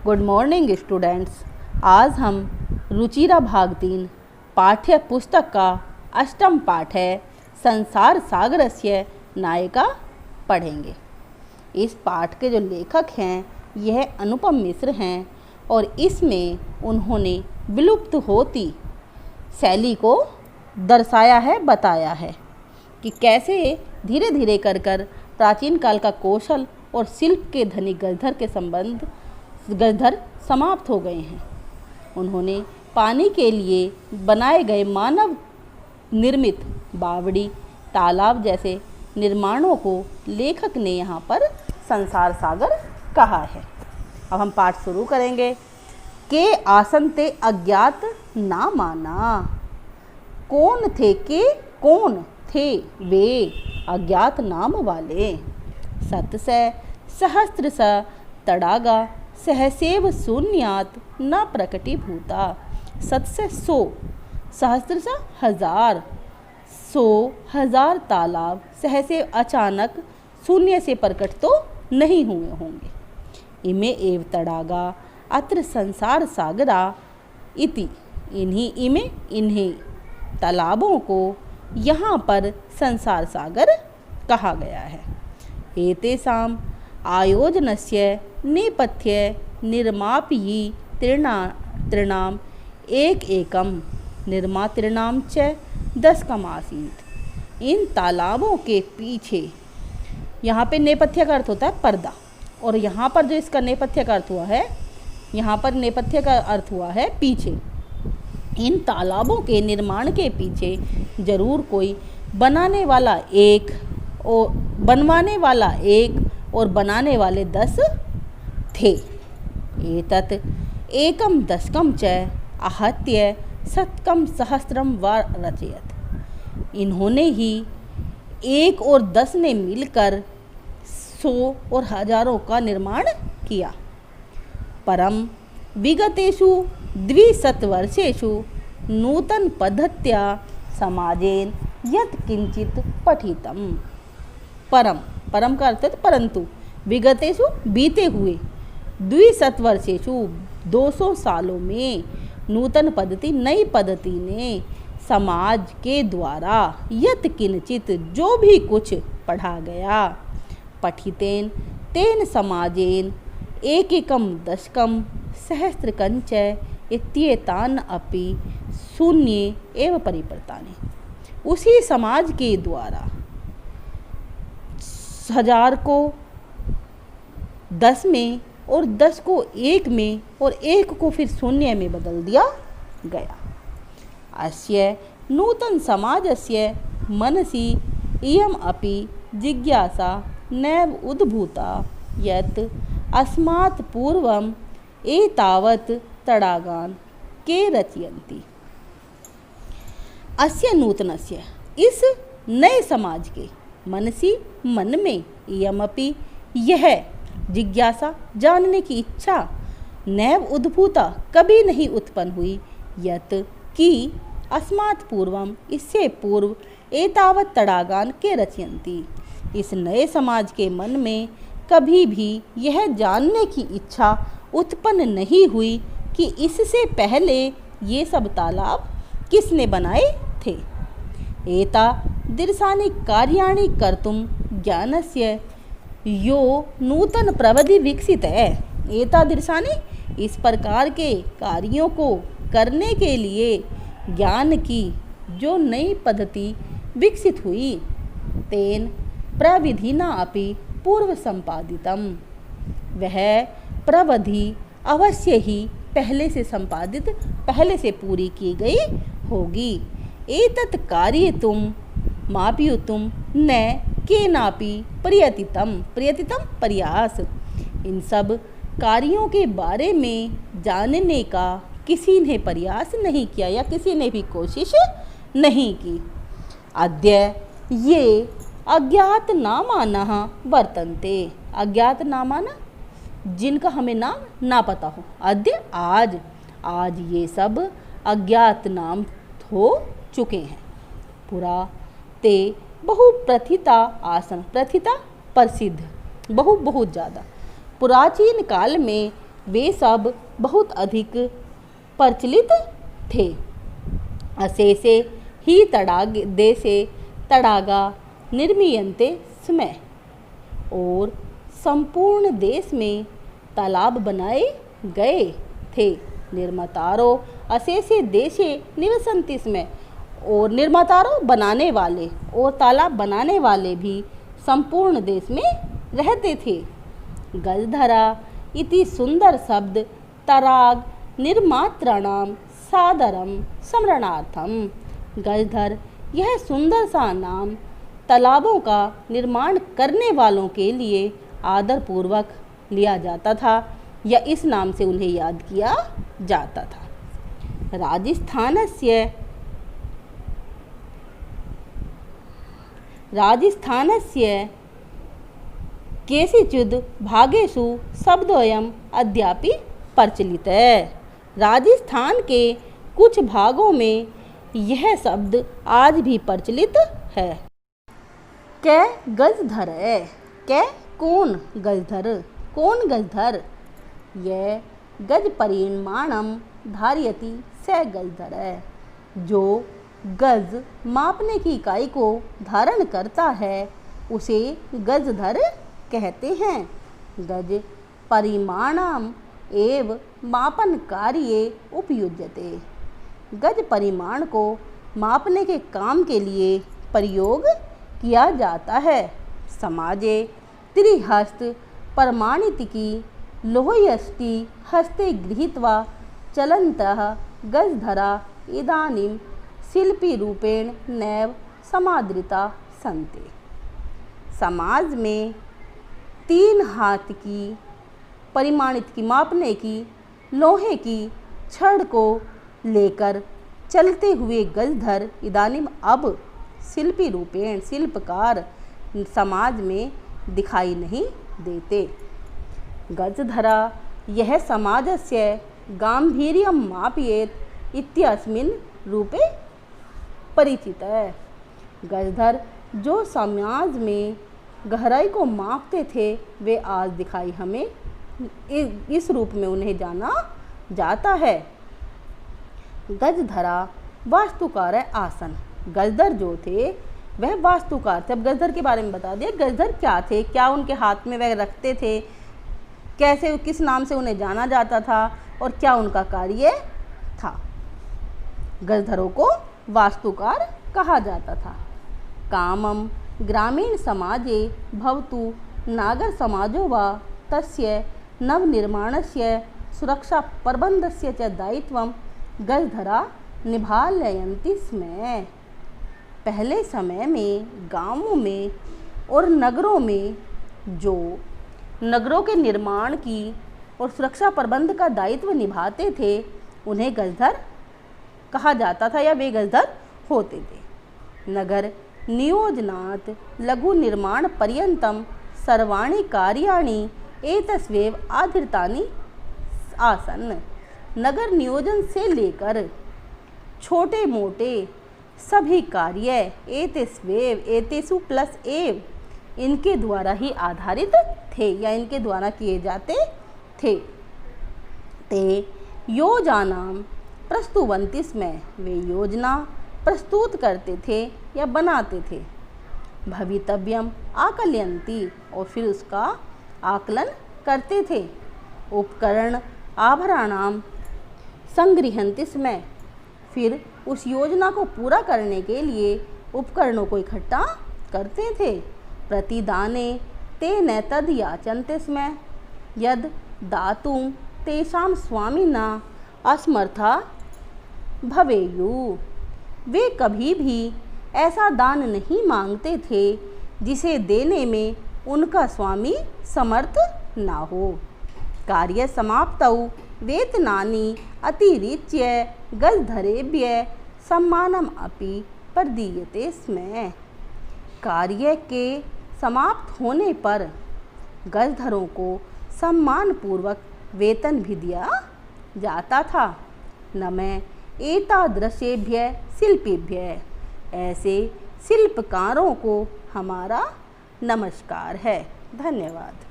Good morning students. आज हम रुचिरा भाग 3 पाठ्य पुस्तक का अष्टम पाठ है संसार सागरस्य नायिका पढ़ेंगे। इस पाठ के जो लेखक हैं यह अनुपम मिश्र हैं और इसमें उन्होंने विलुप्त होती शैली को दर्शाया है, बताया है कि कैसे धीरे धीरे कर प्राचीन काल का कौशल और शिल्प के धनी गजधर समाप्त हो गए हैं। उन्होंने पानी के लिए बनाए गए मानव निर्मित बावड़ी, तालाब जैसे निर्माणों को लेखक ने यहाँ पर संसार सागर कहा है। अब हम पाठ शुरू करेंगे। के आसन ते अज्ञात ना माना। कौन थे के, कौन थे वे अज्ञात नाम वाले। सत से सहस्त्र स तड़ागा सहसेव शून्यात न प्रकटीभूता। सत से 100, सहस्त्र से 1000, 100 1000 तालाब सहसेव अचानक शून्य से प्रकट तो नहीं हुए होंगे। इमे एव तड़ागा अत्र संसार सागरा इति। इन्हीं इमे, इन्हें तालाबों को यहाँ पर संसार सागर कहा गया है। एतेषाम् आयोजनस्य नेपथ्य निर्मापयी तृणाम एक एकम निर्मातृणाम च 10 आसीत्। इन तालाबों के पीछे, यहाँ पे नेपथ्य का अर्थ होता है पर्दा, और यहाँ पर जो इसका नेपथ्य का अर्थ हुआ है, यहाँ पर नेपथ्य का अर्थ हुआ है पीछे। इन तालाबों के निर्माण के पीछे जरूर कोई बनवाने वाला एक और बनाने वाले 10 थे। एतत् एकम दशकम च आहत्य शतकम सहस्त्रम व रचयत। इन्होंने ही 1 और 10 ने मिलकर 100 और हजारों का निर्माण किया। परम विगतेषु 200 वर्षेषु नूतन पद्धत्या समाजेन यत् किंचित पठितम। परम का अर्थ है परंतु, विगतेषु बीते हुए, 200 वर्षेषु 200 सालों में, नूतन पद्धति नई पद्धति ने समाज के द्वारा यत् किंचित जो भी कुछ पढ़ा गया, पठितेन तेन समाजेन एकैकम दशकम सहस्त्रकंच इत्येतान अपि शून्ये एव परिवर्तानि। उसी समाज के द्वारा 1000 को 10 में और 10 को 1 में और 1 को फिर शून्य में बदल दिया गया। अस्य नूतन समाजस्य मनसि इयम अपि जिज्ञासा नैव उद्भूता यत् अस्मात् पूर्वम एतावत् तड़ागान के रचयन्ति। अस्य नूतनस्य, इस नए समाज के, मनसी मन में, यमपि यह जिज्ञासा जानने की इच्छा, नैव उद्भूता कभी नहीं उत्पन्न हुई, यत कि अस्मात् पूर्वम इससे पूर्व एतावत् तड़ागान के रचयन्ति। इस नए समाज के मन में कभी भी यह जानने की इच्छा उत्पन्न नहीं हुई कि इससे पहले ये सब तालाब किसने बनाए थे। एता दृशानि कार्याणि कर्तुम ज्ञानस्य यो नूतन प्रविधि विकसित है। एता दृशानि, इस प्रकार के कार्यों को करने के लिए ज्ञान की जो नई पद्धति विकसित हुई, तेन प्रविधिना अपि पूर्व संपादितम, वह प्रविधि अवश्य ही पहले से संपादित, पहले से पूरी की गई होगी। एतत् कार्येतुम मापयितुम न केनापि प्रयतितम प्रयास। इन सब कार्यों के बारे में जानने का किसी ने प्रयास नहीं किया या किसी ने भी कोशिश नहीं की। अद्य ये अज्ञात नामानः वर्तन्ते। अज्ञात नामाना, जिनका हमें नाम ना पता हो। अद्य आज ये सब अज्ञात नाम हो चुके हैं। पुरा ते बहु प्रथिता आसन। प्रथिता प्रसिद्ध, बहुत ज़्यादा। प्राचीन काल में वे सब बहुत अधिक प्रचलित थे। अशेषे ही तड़ागे देशे तड़ागा निर्मीयन्ते स्म, और संपूर्ण देश में तालाब बनाए गए थे। निर्मातारो अशेषे देशे निवसन्ति स्म, और निर्मातारो बनाने वाले और तालाब बनाने वाले भी संपूर्ण देश में रहते थे। गजधरा इति सुंदर शब्द तराग निर्मात्राणां सादरम स्मरणार्थम। गजधर यह सुंदर सा नाम तालाबों का निर्माण करने वालों के लिए आदरपूर्वक लिया जाता था, या इस नाम से उन्हें याद किया जाता था। राजस्थानस्य केषुचिद् भागेषु शब्दोऽयम् अद्यापि प्रचलित है। राजस्थान के कुछ भागों में यह शब्द आज भी प्रचलित है। कै गजधर है, कै कौन गजधर, कौन गजधर, यह गज परिमाणम धारयति स गजधर है, जो गज मापने की इकाई को धारण करता है उसे गजधर कहते हैं। गज परिमाणम एव मापन कार्ये उपयुज्यते। गज परिमाण को मापने के काम के लिए प्रयोग किया जाता है। समाजे त्रिहस्त प्रमाणितिकी लोहयष्टि हस्ते गृहीत्वा चलन्तः गजधरा इदानीं शिल्पी रूपेण नैव समादृता सन्ति। समाज में 3 हाथ की परिमाणित की मापने की लोहे की छड़ को लेकर चलते हुए गजधर इदानीम अब शिल्पी रूपेण शिल्पकार समाज में दिखाई नहीं देते। गजधरा यह समाजस्य गांभीर्यं मापयेत् इत्यस्मिन् रूपे परिचित है। गजधर जो समाज में गहराई को मापते थे वे आज दिखाई हमें इस रूप में उन्हें जाना जाता है। गजधरा वास्तुकार आसन, गजधर जो थे वह वास्तुकार थे। अब गजधर के बारे में बता दिया, गजधर क्या थे, क्या उनके हाथ में वह रखते थे, कैसे किस नाम से उन्हें जाना जाता था और क्या उनका कार्य था। गजधरों को वास्तुकार कहा जाता था। कामम ग्रामीण समाजे भवतु नागर समाजो वा तस्य नवनिर्माणस्य सुरक्षा प्रबंधस्य च दायित्वं गजधरा निभालयन्ति स्म। पहले समय में गांवों में और नगरों में जो नगरों के निर्माण की और सुरक्षा प्रबंध का दायित्व निभाते थे उन्हें गजधर कहा जाता था, या वे गजधर होते थे। नगर नियोजनात् लघु निर्माण पर्यंतम सर्वाणि कार्याणि एतस्वेव आधृतानि आसन्। नगर नियोजन से लेकर छोटे मोटे सभी कार्य एतस्वेव एतेषु प्लस एव इनके द्वारा ही आधारित थे या इनके द्वारा किए जाते थे। ते योजनां प्रस्तुवन्ति स्म, वे योजना प्रस्तुत करते थे या बनाते थे। भवितव्यम आकलयन्ति, और फिर उसका आकलन करते थे। उपकरण आभरणाम संगृह्यन्ति स्म, फिर उस योजना को पूरा करने के लिए उपकरणों को इकट्ठा करते थे। प्रतिदाने तेन तद याचन्ते स्म यद दातुं तेषां स्वामिना असमर्था भवेयु। वे कभी भी ऐसा दान नहीं मांगते थे जिसे देने में उनका स्वामी समर्थ ना हो। कार्य समाप्तौ वेतनानि अतिरिच्य गजधरेभ्यः सम्मानम अपि प्रदीयते स्म। कार्य के समाप्त होने पर गजधरों को सम्मान पूर्वक वेतन भी दिया जाता था। नमः एतादृशेभ्यः शिल्पीभ्यः, ऐसे शिल्पकारों को हमारा नमस्कार है। धन्यवाद।